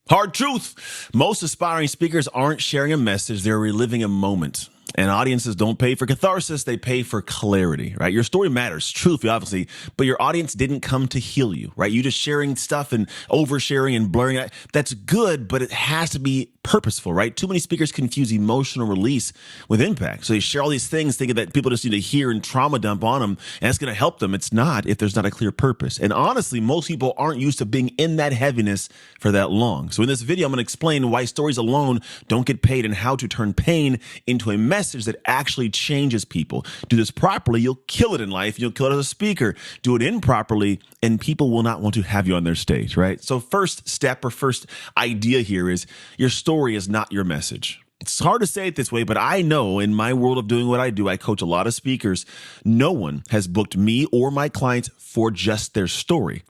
Hard truth. Most aspiring speakers aren't sharing a message, they're reliving a moment. And audiences don't pay for catharsis, they pay for clarity, right? Your story matters, truthfully, obviously, but your audience didn't come to heal you, right? You just sharing stuff and oversharing and blurring it. That's good, but it has to be purposeful, right? Too many speakers confuse emotional release with impact. So they share all these things thinking that people just need to hear and trauma dump on them, and it's going to help them. It's not if there's not a clear purpose. And honestly, most people aren't used to being in that heaviness for that long. So in this video, I'm going to explain why stories alone don't get paid and how to turn pain into a message that actually changes people. Do this properly, you'll kill it in life. You'll kill it as a speaker. Do it improperly, and people will not want to have you on their stage, right? So first step or first idea here is your story is not your message. It's hard to say it this way, but I know in my world of doing what I do, I coach a lot of speakers. No one has booked me or my clients for just their story.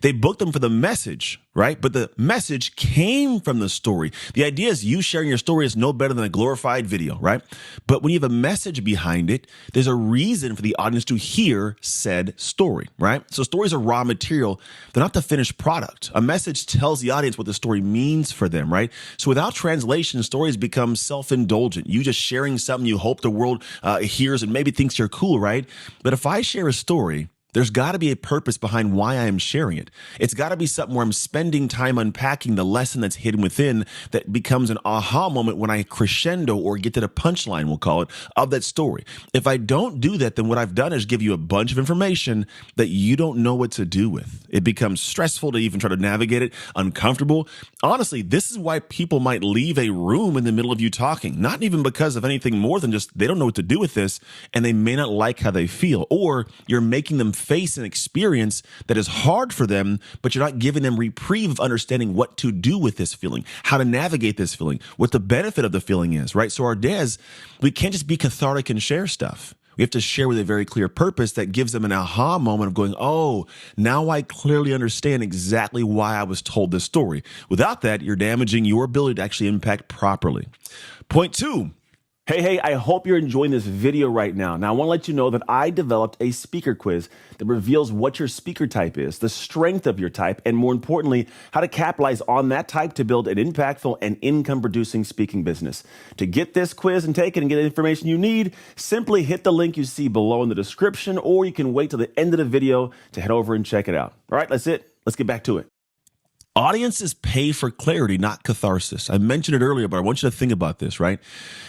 They booked them for the message, right? But the message came from the story. The idea is you sharing your story is no better than a glorified video, right? But when you have a message behind it, there's a reason for the audience to hear said story, right? So stories are raw material. They're not the finished product. A message tells the audience what the story means for them, right? So without translation, stories become self-indulgent. You just sharing something you hope the world hears and maybe thinks you're cool, right? But if I share a story, there's got to be a purpose behind why I am sharing it. It's got to be something where I'm spending time unpacking the lesson that's hidden within that becomes an aha moment when I crescendo or get to the punchline, we'll call it, of that story. If I don't do that, then what I've done is give you a bunch of information that you don't know what to do with. It becomes stressful to even try to navigate it, uncomfortable. Honestly, this is why people might leave a room in the middle of you talking, not even because of anything more than just they don't know what to do with this and they may not like how they feel, or you're making them face an experience that is hard for them, but you're not giving them reprieve of understanding what to do with this feeling, how to navigate this feeling, what the benefit of the feeling is, right? So our days, we can't just be cathartic and share stuff. We have to share with a very clear purpose that gives them an aha moment of going, oh, now I clearly understand exactly why I was told this story. Without that, you're damaging your ability to actually impact properly. Point two. Hey, I hope you're enjoying this video right now. Now, I want to let you know that I developed a speaker quiz that reveals what your speaker type is, the strength of your type, and more importantly, how to capitalize on that type to build an impactful and income-producing speaking business. To get this quiz and take it and get the information you need, simply hit the link you see below in the description, or you can wait till the end of the video to head over and check it out. All right, that's it. Let's get back to it. Audiences pay for clarity, not catharsis. I mentioned it earlier, but I want you to think about this, right?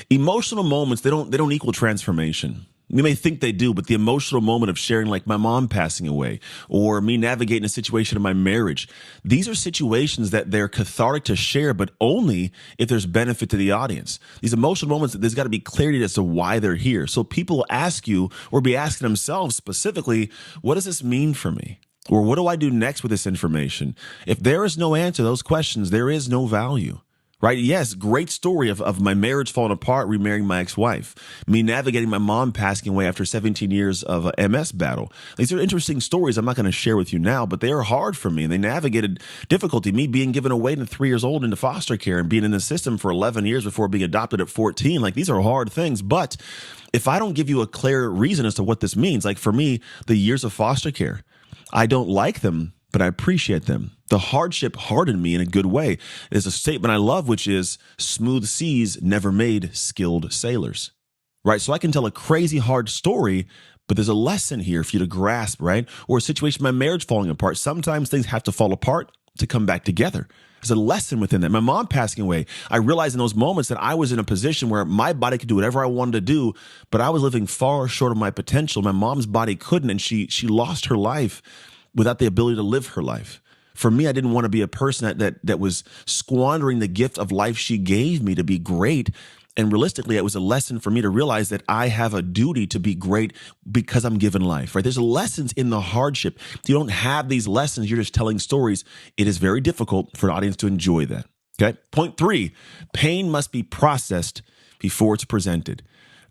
Emotional moments, they don't equal transformation. We may think they do, but the emotional moment of sharing, like my mom passing away or me navigating a situation in my marriage, these are situations that they're cathartic to share, but only if there's benefit to the audience. These emotional moments, there's got to be clarity as to why they're here. So people will ask you or be asking themselves specifically, what does this mean for me? Or what do I do next with this information? If there is no answer to those questions, there is no value, right? Yes, great story of my marriage falling apart, remarrying my ex-wife, me navigating my mom passing away after 17 years of a MS battle. These are interesting stories I'm not going to share with you now, but they are hard for me, and they navigated difficulty, me being given away at 3 years old into foster care and being in the system for 11 years before being adopted at 14. Like, these are hard things, but if I don't give you a clear reason as to what this means, like for me, the years of foster care, I don't like them, but I appreciate them. The hardship hardened me in a good way. There's a statement I love, which is smooth seas never made skilled sailors, right? So I can tell a crazy hard story, but there's a lesson here for you to grasp, right? Or a situation, my marriage falling apart. Sometimes things have to fall apart to come back together. There's a lesson within that. My mom passing away, I realized in those moments that I was in a position where my body could do whatever I wanted to do, but I was living far short of my potential. My mom's body couldn't, and she lost her life without the ability to live her life. For me, I didn't want to be a person that was squandering the gift of life she gave me to be great. And realistically, it was a lesson for me to realize that I have a duty to be great because I'm given life, right? There's lessons in the hardship. If you don't have these lessons, you're just telling stories. It is very difficult for an audience to enjoy that, okay? Point three, pain must be processed before it's presented.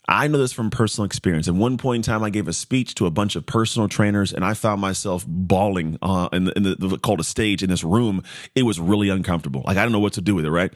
I know this from personal experience. At one point in time, I gave a speech to a bunch of personal trainers, and I found myself bawling in the called a stage in this room. It was really uncomfortable. Like, I don't know what to do with it, right?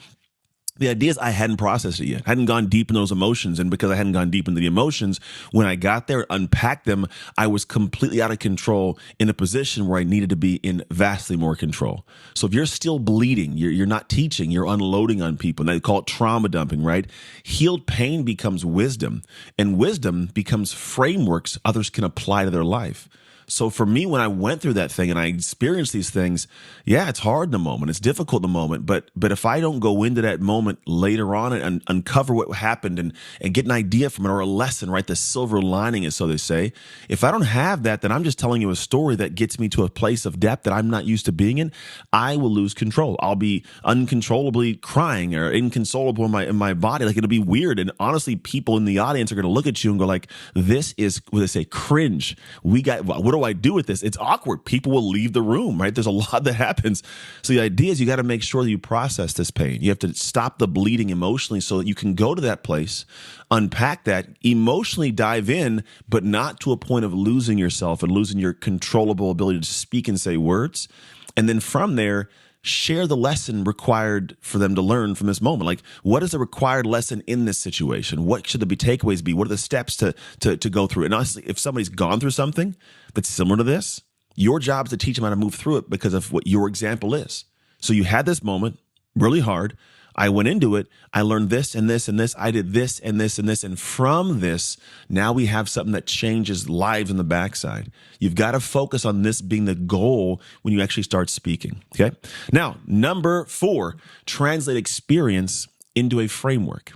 The idea is I hadn't processed it yet. I hadn't gone deep in those emotions. And because I hadn't gone deep into the emotions, when I got there, unpacked them, I was completely out of control in a position where I needed to be in vastly more control. So if you're still bleeding, you're not teaching, you're unloading on people. And they call it trauma dumping, right? Healed pain becomes wisdom, and wisdom becomes frameworks others can apply to their life. So for me, when I went through that thing and I experienced these things, yeah, it's hard in the moment. It's difficult in the moment. But if I don't go into that moment later on and uncover what happened and get an idea from it or a lesson, right? The silver lining is so they say. If I don't have that, then I'm just telling you a story that gets me to a place of depth that I'm not used to being in. I will lose control. I'll be uncontrollably crying or inconsolable in my body. Like it'll be weird. And honestly, people in the audience are going to look at you and go like, this is what they say, cringe. What do I do with this? It's awkward. People will leave the room, right? There's a lot that happens. So the idea is you got to make sure that you process this pain. You have to stop the bleeding emotionally so that you can go to that place, unpack that, emotionally dive in, but not to a point of losing yourself and losing your controllable ability to speak and say words. And then from there, share the lesson required for them to learn from this moment. Like, what is the required lesson in this situation? What should the takeaways be? What are the steps to go through? And honestly, if somebody's gone through something that's similar to this, your job is to teach them how to move through it because of what your example is. So you had this moment, really hard. I went into it. I learned this and this and this. I did this and this and this. And from this, now we have something that changes lives in the backside. You've got to focus on this being the goal when you actually start speaking. Okay. Now, number 4, translate experience into a framework.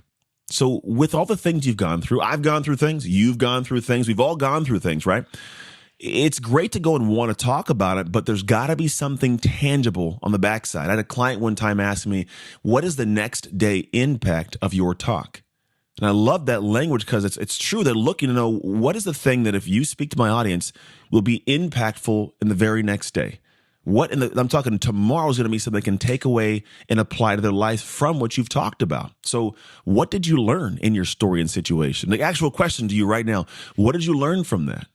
So with all the things you've gone through, I've gone through things, you've gone through things, we've all gone through things, right? It's great to go and want to talk about it, but there's got to be something tangible on the backside. I had a client one time ask me, what is the next day impact of your talk? And I love that language because it's true. They're looking to know what is the thing that if you speak to my audience will be impactful in the very next day. I'm talking tomorrow is going to be something they can take away and apply to their life from what you've talked about. So what did you learn in your story and situation? The actual question to you right now, what did you learn from that?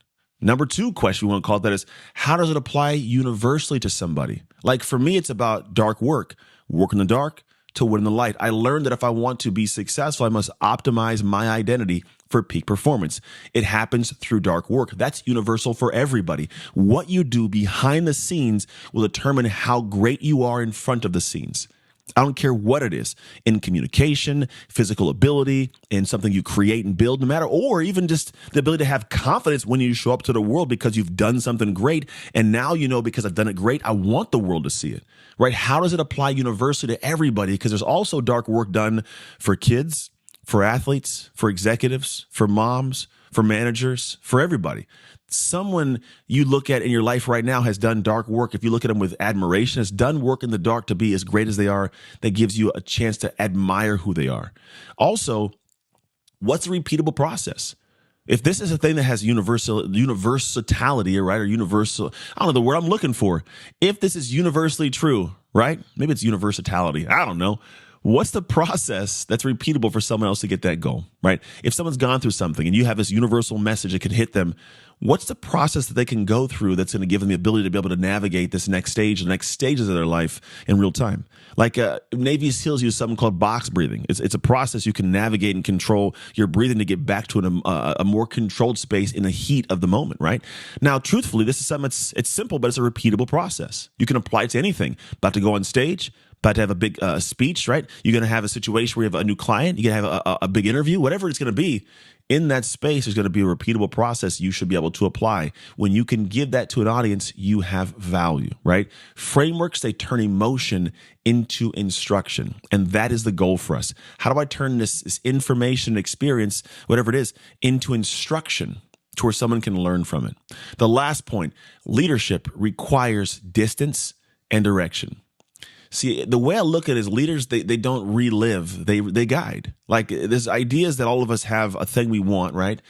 Number 2 question we want to call that is, how does it apply universally to somebody? Like for me, it's about dark work in the dark to win in the light. I learned that if I want to be successful, I must optimize my identity for peak performance. It happens through dark work. That's universal for everybody. What you do behind the scenes will determine how great you are in front of the scenes. I don't care what it is, in communication, physical ability, in something you create and build, no matter, or even just the ability to have confidence when you show up to the world because you've done something great. And now you know, because I've done it great, I want the world to see it, right? How does it apply universally to everybody? Because there's also dark work done for kids, for athletes, for executives, for moms, for managers, for everybody. Someone you look at in your life right now has done dark work. If you look at them with admiration, has done work in the dark to be as great as they are, that gives you a chance to admire who they are. Also, what's a repeatable process? If this is a thing that has universality, right, or universal, I don't know the word I'm looking for. If this is universally true, right? Maybe it's universality. I don't know. What's the process that's repeatable for someone else to get that goal, right? If someone's gone through something and you have this universal message that can hit them, what's the process that they can go through that's going to give them the ability to be able to navigate this next stage, the next stages of their life in real time? Like Navy SEALs use something called box breathing. It's a process you can navigate and control your breathing to get back to a more controlled space in the heat of the moment, right? Now, truthfully, this is something it's simple, but it's a repeatable process. You can apply it to anything. About to go on stage, about to have a big speech, right? You're going to have a situation where you have a new client. You're going to have a big interview, whatever it's going to be. In that space, there's going to be a repeatable process you should be able to apply. When you can give that to an audience, you have value, right? Frameworks, they turn emotion into instruction. And that is the goal for us. How do I turn this information, experience, whatever it is, into instruction to where someone can learn from it? The last point, leadership requires distance and direction. See, the way I look at it is leaders, they don't relive, they guide. Like there's ideas that all of us have a thing we want, right?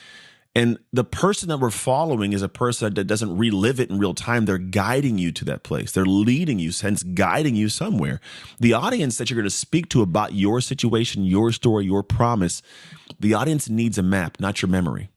And the person that we're following is a person that doesn't relive it in real time. They're guiding you to that place. They're leading you, hence guiding you somewhere. The audience that you're going to speak to about your situation, your story, your promise, the audience needs a map, not your memory.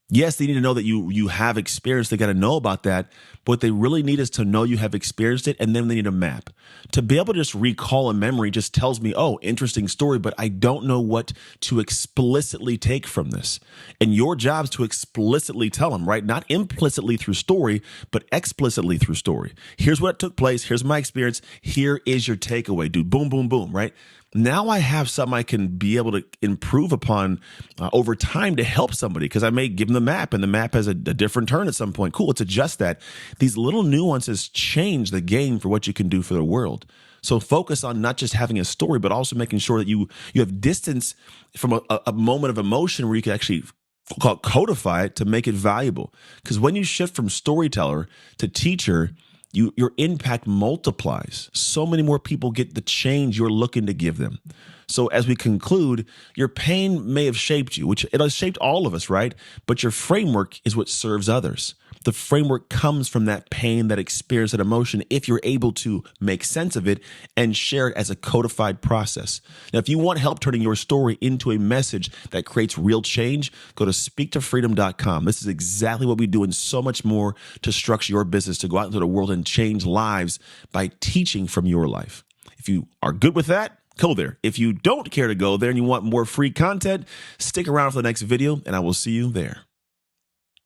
Yes, they need to know that you have experience. They got to know about that. But what they really need is to know you have experienced it, and then they need a map. To be able to just recall a memory just tells me, oh, interesting story, but I don't know what to explicitly take from this. And your job is to explicitly tell them, right? Not implicitly through story, but explicitly through story. Here's what took place. Here's my experience. Here is your takeaway, dude. Boom, boom, boom, right? Now I have something I can be able to improve upon over time to help somebody, because I may give them the map and the map has a different turn at some point. Cool, let's adjust that. These little nuances change the game for what you can do for the world. So focus on not just having a story, but also making sure that you have distance from a moment of emotion where you can actually codify it to make it valuable. Because when you shift from storyteller to teacher, your impact multiplies. So many more people get the change you're looking to give them. So as we conclude, your pain may have shaped you, which it has shaped all of us, right? But your framework is what serves others. The framework comes from that pain, that experience, that emotion, if you're able to make sense of it and share it as a codified process. Now, if you want help turning your story into a message that creates real change, go to speaktofreedom.com. This is exactly what we do and so much more to structure your business, to go out into the world and change lives by teaching from your life. If you are good with that, go there. If you don't care to go there and you want more free content, stick around for the next video and I will see you there.